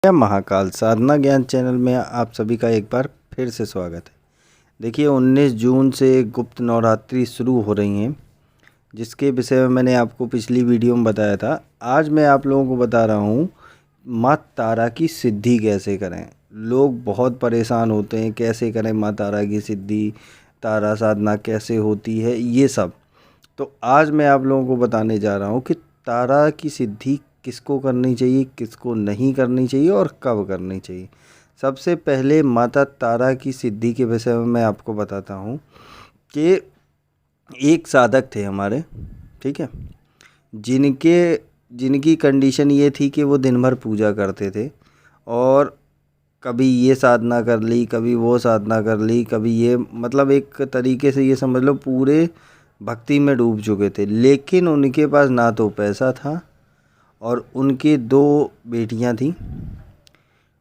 जय महाकाल साधना ज्ञान चैनल में आप सभी का एक बार फिर से स्वागत है। देखिए 19 जून से गुप्त नवरात्रि शुरू हो रही हैं, जिसके विषय में मैंने आपको पिछली वीडियो में बताया था। आज मैं आप लोगों को बता रहा हूँ माँ तारा की सिद्धि कैसे करें। लोग बहुत परेशान होते हैं, कैसे करें माँ तारा की सिद्धि, तारा साधना कैसे होती है, ये सब। तो आज मैं आप लोगों को बताने जा रहा हूँ कि तारा की सिद्धि किसको करनी चाहिए, किसको नहीं करनी चाहिए और कब करनी चाहिए। सबसे पहले माता तारा की सिद्धि के विषय में मैं आपको बताता हूँ कि एक साधक थे हमारे, ठीक है, जिनकी कंडीशन ये थी कि वो दिन भर पूजा करते थे और कभी ये साधना कर ली, कभी वो साधना कर ली, कभी ये, मतलब एक तरीके से ये समझ लो पूरे भक्ति में डूब चुके थे। लेकिन उनके पास ना तो पैसा था और उनके 2 बेटियां थीं,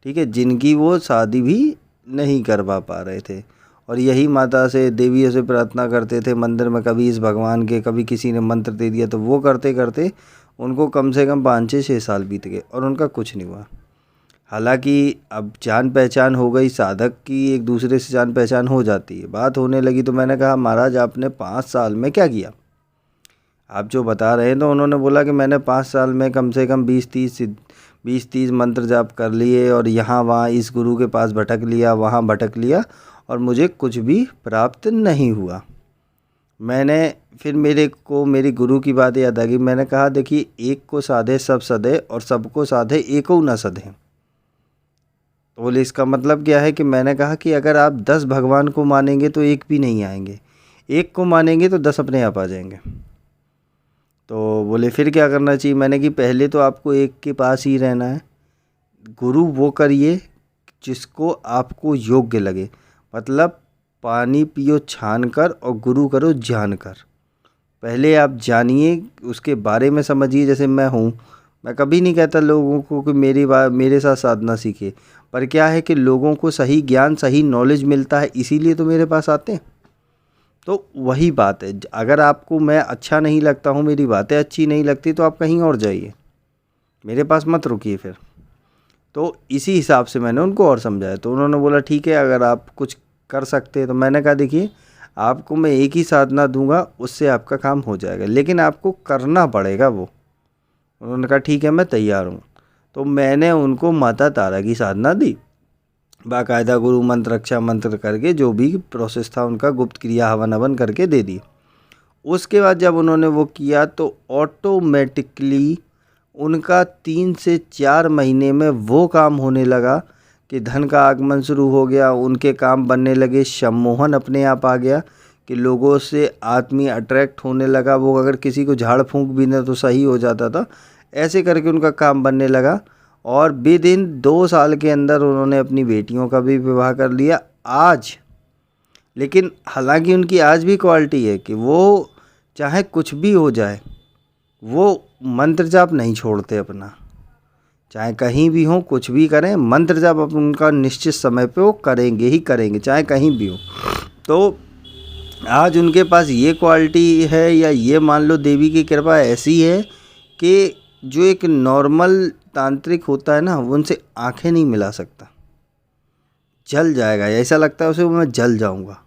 ठीक है, जिनकी वो शादी भी नहीं करवा पा रहे थे। और यही माता से, देवियों से प्रार्थना करते थे मंदिर में, कभी इस भगवान के, कभी किसी ने मंत्र दे दिया, तो वो करते करते उनको कम से कम 5-6 साल बीत गए और उनका कुछ नहीं हुआ। हालांकि अब जान पहचान हो गई, साधक की एक दूसरे से जान पहचान हो जाती है, बात होने लगी। तो मैंने कहा महाराज आपने 5 साल में क्या किया, आप जो बता रहे हैं। तो उन्होंने बोला कि मैंने 5 साल में कम से कम 20-30 मंत्र जाप कर लिए और यहाँ वहाँ इस गुरु के पास भटक लिया, वहाँ भटक लिया और मुझे कुछ भी प्राप्त नहीं हुआ। फिर मेरी गुरु की बात याद आ गई। मैंने कहा देखिए, एक को साधे सब सधे और सबको साधे एको न सधे। तो बोले इसका मतलब क्या है कि मैंने कहा कि अगर आप 10 भगवान को मानेंगे तो एक भी नहीं आएंगे, एक को मानेंगे तो 10 अपने आप आ जाएंगे। तो बोले फिर क्या करना चाहिए। मैंने कि पहले तो आपको एक के पास ही रहना है, गुरु वो करिए जिसको आपको योग्य लगे। मतलब पानी पियो छान कर और गुरु करो जान कर। पहले आप जानिए, उसके बारे में समझिए। जैसे मैं हूँ, मैं कभी नहीं कहता लोगों को कि मेरे साथ साधना सीखे, पर क्या है कि लोगों को सही ज्ञान, सही नॉलेज मिलता है, इसीलिए तो मेरे पास आते हैं। तो वही बात है, अगर आपको मैं अच्छा नहीं लगता हूँ, मेरी बातें अच्छी नहीं लगती, तो आप कहीं और जाइए, मेरे पास मत रुकिए फिर। तो इसी हिसाब से मैंने उनको और समझाया। तो उन्होंने बोला ठीक है, अगर आप कुछ कर सकते हैं। तो मैंने कहा देखिए, आपको मैं एक ही साधना दूंगा, उससे आपका काम हो जाएगा, लेकिन आपको करना पड़ेगा वो। उन्होंने कहा ठीक है, मैं तैयार हूँ। तो मैंने उनको माता तारा की साधना दी, बाकायदा गुरु मंत्र, रक्षा मंत्र करके, जो भी प्रोसेस था उनका, गुप्त क्रिया हवन हवन करके दे दी। उसके बाद जब उन्होंने वो किया तो ऑटोमेटिकली उनका 3 से 4 महीने में वो काम होने लगा कि धन का आगमन शुरू हो गया, उनके काम बनने लगे, सम्मोहन अपने आप आ गया कि लोगों से आदमी अट्रैक्ट होने लगा। वो अगर किसी को झाड़ फूंक भी ना तो सही हो जाता था, ऐसे करके उनका काम बनने लगा। और विदिन 2 साल के अंदर उन्होंने अपनी बेटियों का भी विवाह कर लिया आज। लेकिन हालांकि उनकी आज भी क्वालिटी है कि वो चाहे कुछ भी हो जाए, वो मंत्र जाप नहीं छोड़ते अपना, चाहे कहीं भी हो, कुछ भी करें, मंत्र जाप उनका निश्चित समय पे वो करेंगे ही करेंगे, चाहे कहीं भी हो। तो आज उनके पास ये क्वालिटी है, या ये मान लो देवी की कृपा ऐसी है कि जो एक नॉर्मल तांत्रिक होता है ना, वो उनसे आंखें नहीं मिला सकता, जल जाएगा, ऐसा लगता है उसे मैं जल जाऊंगा।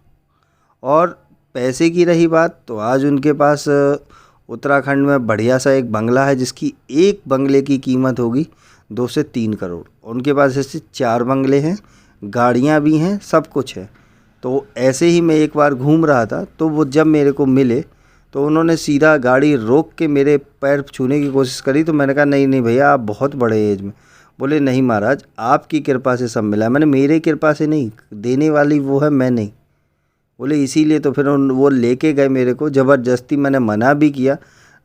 और पैसे की रही बात, तो आज उनके पास उत्तराखंड में बढ़िया सा एक बंगला है, जिसकी एक बंगले की कीमत होगी 2 से 3 करोड़। उनके पास ऐसे 4 बंगले हैं, गाड़ियाँ भी हैं, सब कुछ है। तो ऐसे ही मैं एक बार घूम रहा था, तो वो जब मेरे को मिले तो उन्होंने सीधा गाड़ी रोक के मेरे पैर छूने की कोशिश करी। तो मैंने कहा नहीं नहीं भैया, आप बहुत बड़े एज में। बोले नहीं महाराज, आपकी कृपा से सब मिला है। मैंने मेरे कृपा से नहीं, देने वाली वो है, मैं नहीं। बोले इसीलिए तो फिर वो लेके गए मेरे को ज़बरदस्ती। मैंने मना भी किया,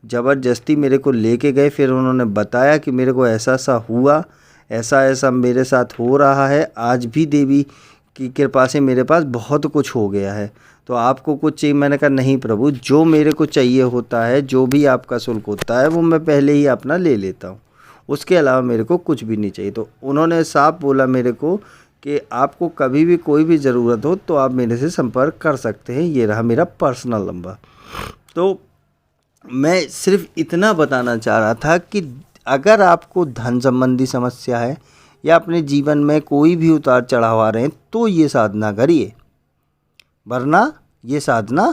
ज़बरदस्ती मेरे को लेके गए। फिर उन्होंने बताया कि मेरे को ऐसा सा हुआ, ऐसा ऐसा मेरे साथ हो रहा है, आज भी देवी की कृपा से मेरे पास बहुत कुछ हो गया है, तो आपको कुछ चाहिए। मैंने कहा नहीं प्रभु, जो मेरे को चाहिए होता है, जो भी आपका शुल्क होता है, वो मैं पहले ही अपना ले लेता हूँ, उसके अलावा मेरे को कुछ भी नहीं चाहिए। तो उन्होंने साफ बोला मेरे को कि आपको कभी भी कोई भी ज़रूरत हो तो आप मेरे से संपर्क कर सकते हैं, ये रहा मेरा पर्सनल नंबर। तो मैं सिर्फ इतना बताना चाह रहा था कि अगर आपको धन संबंधी समस्या है या अपने जीवन में कोई भी उतार चढ़ाव आ रहे हैं तो ये साधना करिए, वरना ये साधना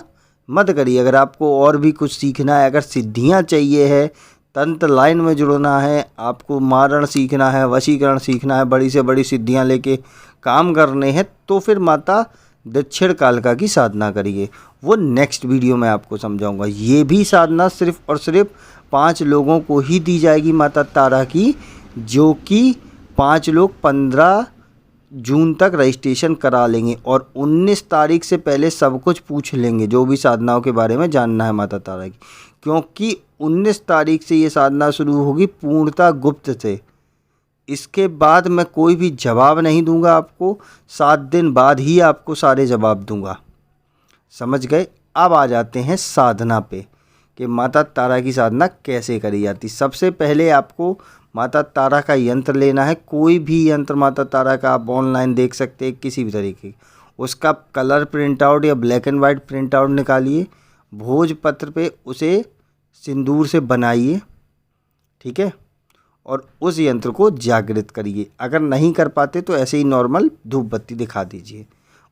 मत करिए। अगर आपको और भी कुछ सीखना है, अगर सिद्धियां चाहिए है, तंत्र लाइन में जुड़ना है, आपको मारण सीखना है, वशीकरण सीखना है, बड़ी से बड़ी सिद्धियां लेके काम करने हैं, तो फिर माता दक्षिण कालिका की साधना करिए। वो नेक्स्ट वीडियो में आपको समझाऊंगा। ये भी साधना सिर्फ और सिर्फ 5 लोगों को ही दी जाएगी माता तारा की, जो कि 5 लोग 15 जून तक रजिस्ट्रेशन करा लेंगे और 19 तारीख से पहले सब कुछ पूछ लेंगे जो भी साधनाओं के बारे में जानना है माता तारा की, क्योंकि 19 तारीख से ये साधना शुरू होगी पूर्णतः गुप्त से। इसके बाद मैं कोई भी जवाब नहीं दूंगा आपको, 7 दिन बाद ही आपको सारे जवाब दूंगा। समझ गए? अब आ जाते हैं साधना पे कि माता तारा की साधना कैसे करी जाती। सबसे पहले आपको माता तारा का यंत्र लेना है। कोई भी यंत्र माता तारा का आप ऑनलाइन देख सकते हैं, किसी भी तरीके, उसका कलर प्रिंट आउट या black and white print out निकालिए, भोजपत्र पे उसे सिंदूर से बनाइए, ठीक है, और उस यंत्र को जागृत करिए। अगर नहीं कर पाते तो ऐसे ही नॉर्मल धूप बत्ती दिखा दीजिए।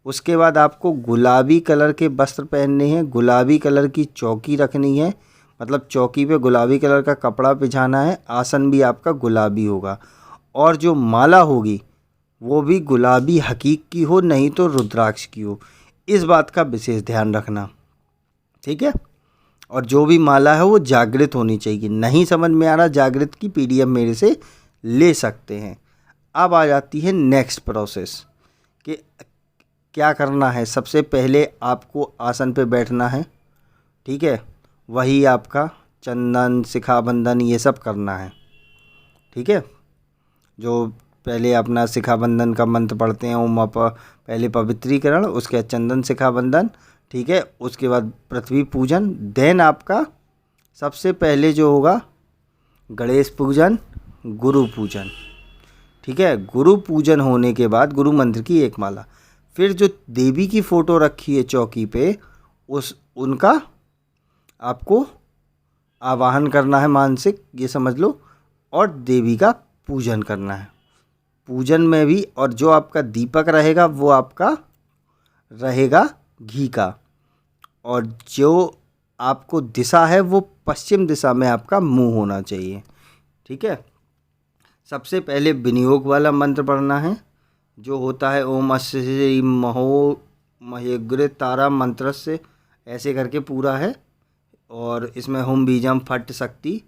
उसके बाद आपको गुलाबी कलर के वस्त्र पहनने हैं, गुलाबी कलर की चौकी रखनी है, मतलब चौकी पे गुलाबी कलर का कपड़ा बिछाना है, आसन भी आपका गुलाबी होगा, और जो माला होगी वो भी गुलाबी हकीक की हो, नहीं तो रुद्राक्ष की हो। इस बात का विशेष ध्यान रखना, ठीक है। और जो भी माला है वो जागृत होनी चाहिए। नहीं समझ में आ रहा, जागृत की PDF मेरे से ले सकते हैं। अब आ जाती है नेक्स्ट प्रोसेस कि क्या करना है। सबसे पहले आपको आसन पे बैठना है, ठीक है, वही आपका चंदन शिखाबंधन ये सब करना है, ठीक है। जो पहले अपना शिखाबंधन का मंत्र पढ़ते हैं, ओम पहले पवित्रीकरण, उसके बाद चंदन शिखाबंधन, ठीक है, उसके बाद पृथ्वी पूजन, देन आपका सबसे पहले जो होगा गणेश पूजन, गुरु पूजन, ठीक है। गुरु पूजन होने के बाद गुरु मंत्र की एक माला, फिर जो देवी की फ़ोटो रखी है चौकी पे उनका आपको आवाहन करना है मानसिक, ये समझ लो, और देवी का पूजन करना है। पूजन में भी, और जो आपका दीपक रहेगा वो आपका रहेगा घी का, और जो आपको दिशा है वो पश्चिम दिशा में आपका मुंह होना चाहिए, ठीक है। सबसे पहले विनियोग वाला मंत्र पढ़ना है, जो होता है ओम अस्य श्री महो महेग्र तारा मंत्र से, ऐसे करके पूरा है, और इसमें हुम बीजम फट शक्ति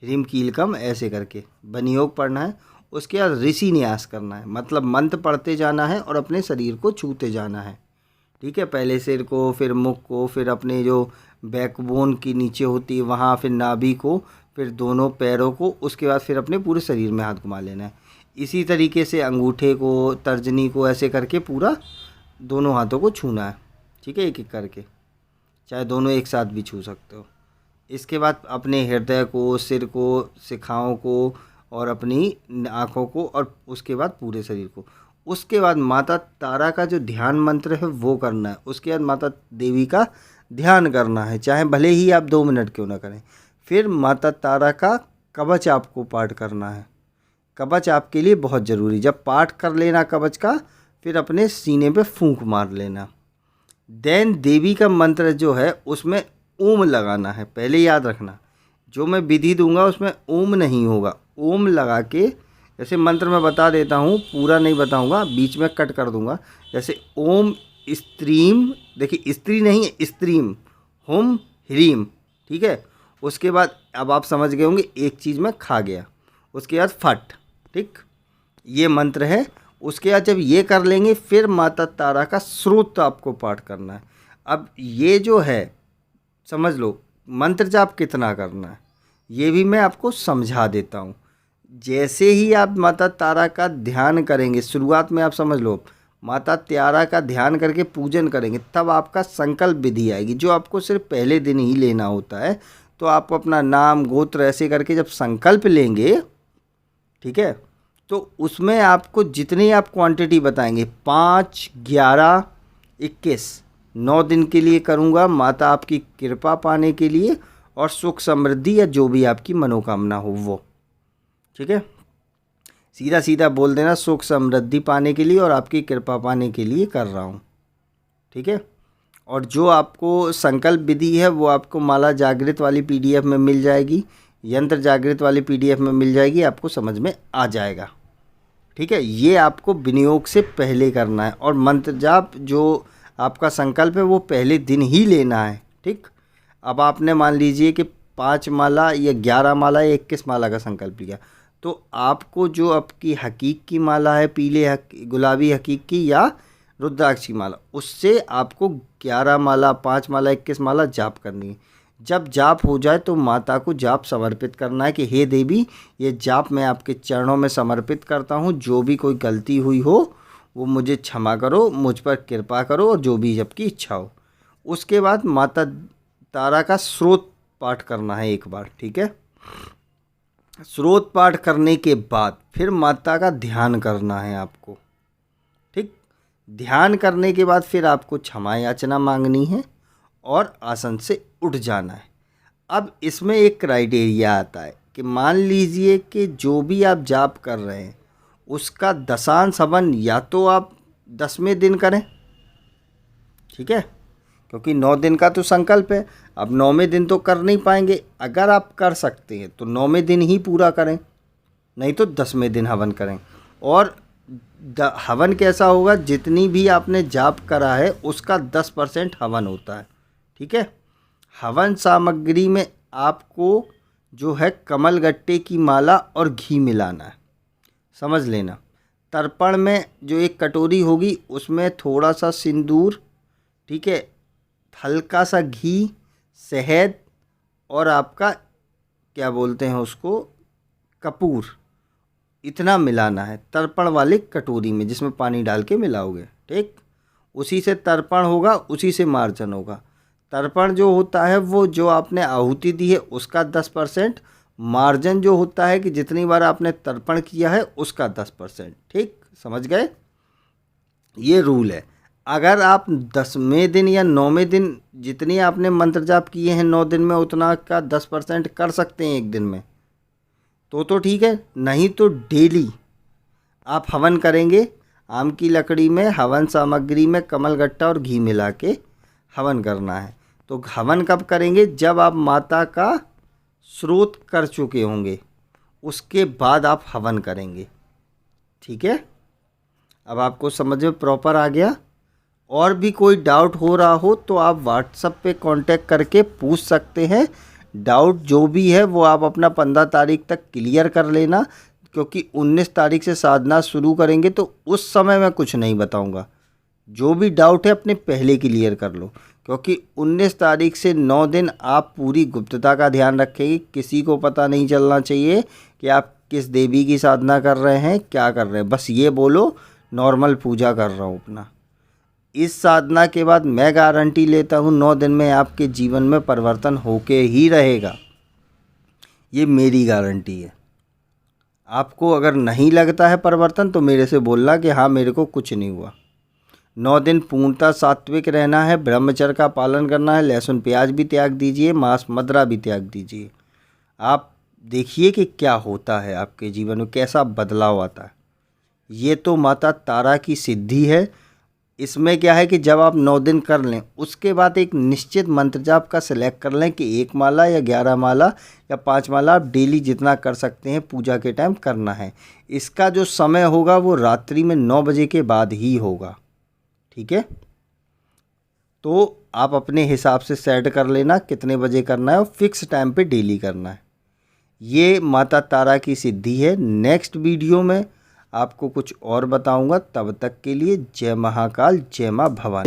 ह्रीम कीलकम ऐसे करके विनियोग पढ़ना है। उसके बाद ऋषि न्यास करना है, मतलब मंत्र पढ़ते जाना है और अपने शरीर को छूते जाना है, ठीक है। पहले सिर को, फिर मुख को, फिर अपने जो बैकबोन की नीचे होती है वहाँ, फिर नाभि को, फिर दोनों पैरों को, उसके बाद फिर अपने पूरे शरीर में हाथ घुमा लेना है। इसी तरीके से अंगूठे को, तर्जनी को, ऐसे करके पूरा दोनों हाथों को छूना है, ठीक है, एक एक करके, चाहे दोनों एक साथ भी छू सकते हो। इसके बाद अपने हृदय को, सिर को, शिखाओं को, और अपनी आँखों को, और उसके बाद पूरे शरीर को। उसके बाद माता तारा का जो ध्यान मंत्र है वो करना है। उसके बाद माता देवी का ध्यान करना है, चाहे भले ही आप 2 मिनट क्यों ना करें। फिर माता तारा का कवच आपको पाठ करना है। कवच आपके लिए बहुत ज़रूरी। जब पाठ कर लेना कवच का, फिर अपने सीने पे फूंक मार लेना। देन देवी का मंत्र जो है उसमें ओम लगाना है। पहले याद रखना, जो मैं विधि दूंगा उसमें ओम नहीं होगा। ओम लगा के, जैसे मंत्र मैं बता देता हूँ, पूरा नहीं बताऊँगा, बीच में कट कर दूँगा। जैसे ओम स्त्रीम, देखिए स्त्री नहीं है, स्त्रीम, हुम ह्रीम, ठीक है। उसके बाद अब आप समझ गए होंगे, एक चीज़ में खा गया, उसके बाद फट, ठीक, ये मंत्र है। उसके बाद जब ये कर लेंगे, फिर माता तारा का स्रोत आपको पाठ करना है। अब ये जो है, समझ लो मंत्र जाप कितना करना है, ये भी मैं आपको समझा देता हूँ। जैसे ही आप माता तारा का ध्यान करेंगे, शुरुआत में आप समझ लो माता तारा का ध्यान करके पूजन करेंगे, तब आपका संकल्प विधि आएगी, जो आपको सिर्फ पहले दिन ही लेना होता है। तो आप अपना नाम गोत्र ऐसे करके जब संकल्प लेंगे, ठीक है, तो उसमें आपको जितनी आप क्वांटिटी बताएंगे, 5, 11, 21, 9 दिन के लिए करूँगा, माता आपकी कृपा पाने के लिए, और सुख समृद्धि या जो भी आपकी मनोकामना हो वो, ठीक है। सीधा सीधा बोल देना सुख समृद्धि पाने के लिए और आपकी कृपा पाने के लिए कर रहा हूँ। ठीक है। और जो आपको संकल्प विधि है वो आपको माला जागृत वाली PDF में मिल जाएगी, यंत्र जागृत वाली PDF में मिल जाएगी, आपको समझ में आ जाएगा। ठीक है। ये आपको विनियोग से पहले करना है और मंत्र जाप जो आपका संकल्प है वो पहले दिन ही लेना है। ठीक। अब आपने मान लीजिए कि 5 माला या 11 माला या 21 माला का संकल्प लिया, तो आपको जो आपकी हकीक की माला है, पीले गुलाबी हकीक की या रुद्राक्ष की माला, उससे आपको 11 माला, 5 माला, 21 माला जाप करनी है। जब जाप हो जाए तो माता को जाप समर्पित करना है कि हे देवी, ये जाप मैं आपके चरणों में समर्पित करता हूँ, जो भी कोई गलती हुई हो वो मुझे क्षमा करो, मुझ पर कृपा करो और जो भी जब की इच्छा हो। उसके बाद माता तारा का स्रोत पाठ करना है एक बार। ठीक है। स्रोत पाठ करने के बाद फिर माता का ध्यान करना है आपको। ठीक। ध्यान करने के बाद फिर आपको क्षमा याचना मांगनी है और आसन से उठ जाना है। अब इसमें एक क्राइटेरिया आता है कि मान लीजिए कि जो भी आप जाप कर रहे हैं उसका दशांश हवन या तो आप 10वें दिन करें। ठीक है। क्योंकि 9 दिन का तो संकल्प है, अब 9वें दिन तो कर नहीं पाएंगे। अगर आप कर सकते हैं तो 9वें दिन ही पूरा करें, नहीं तो 10वें दिन हवन करें। और हवन कैसा होगा, जितनी भी आपने जाप करा है उसका 10% हवन होता है। ठीक है। हवन सामग्री में आपको जो है कमलगट्टे की माला और घी मिलाना है, समझ लेना। तर्पण में जो एक कटोरी होगी उसमें थोड़ा सा सिंदूर, ठीक है, हल्का सा घी, शहद और आपका क्या बोलते हैं उसको, कपूर, इतना मिलाना है तर्पण वाली कटोरी में जिसमें पानी डाल के मिलाओगे। ठीक। उसी से तर्पण होगा, उसी से मार्जन होगा। तर्पण जो होता है वो जो आपने आहुति दी है उसका 10%, मार्जन जो होता है कि जितनी बार आपने तर्पण किया है उसका 10%। ठीक, समझ गए। ये रूल है। अगर आप 10वें दिन या 9वें दिन जितनी आपने मंत्र जाप किए हैं 9 दिन में उतना का 10% कर सकते हैं एक दिन में तो ठीक है, नहीं तो डेली आप हवन करेंगे। आम की लकड़ी में हवन सामग्री में कमलगट्टा और घी मिला के हवन करना है। तो हवन कब करेंगे, जब आप माता का स्रोत कर चुके होंगे उसके बाद आप हवन करेंगे। ठीक है। अब आपको समझ में प्रॉपर आ गया। और भी कोई डाउट हो रहा हो तो आप व्हाट्सएप पे कांटेक्ट करके पूछ सकते हैं। डाउट जो भी है वो आप अपना 15 तारीख तक क्लियर कर लेना, क्योंकि 19 तारीख से साधना शुरू करेंगे तो उस समय मैं कुछ नहीं बताऊंगा। जो भी डाउट है अपने पहले क्लियर कर लो, क्योंकि 19 तारीख से 9 दिन आप पूरी गुप्तता का ध्यान रखेंगे। किसी को पता नहीं चलना चाहिए कि आप किस देवी की साधना कर रहे हैं, क्या कर रहे हैं। बस ये बोलो नॉर्मल पूजा कर रहा हूँ अपना। इस साधना के बाद मैं गारंटी लेता हूँ 9 दिन में आपके जीवन में परिवर्तन होके ही रहेगा। ये मेरी गारंटी है। आपको अगर नहीं लगता है परिवर्तन तो मेरे से बोलना कि हाँ मेरे को कुछ नहीं हुआ। 9 दिन पूर्णतः सात्विक रहना है, ब्रह्मचर्य का पालन करना है, लहसुन प्याज भी त्याग दीजिए, मांस मदिरा भी त्याग दीजिए। आप देखिए कि क्या होता है आपके जीवन में, कैसा बदलाव आता है। ये तो माता तारा की सिद्धि है। इसमें क्या है कि जब आप 9 दिन कर लें उसके बाद एक निश्चित मंत्र जाप का सिलेक्ट कर लें कि 1 माला या 11 माला या 5 माला आप डेली जितना कर सकते हैं पूजा के टाइम करना है। इसका जो समय होगा वो रात्रि में 9 बजे के बाद ही होगा। ठीक है। तो आप अपने हिसाब से सेट कर लेना कितने बजे करना है और फिक्स टाइम पे डेली करना है। ये माता तारा की सिद्धि है। नेक्स्ट वीडियो में आपको कुछ और बताऊंगा। तब तक के लिए जय महाकाल, जय माँ भवानी।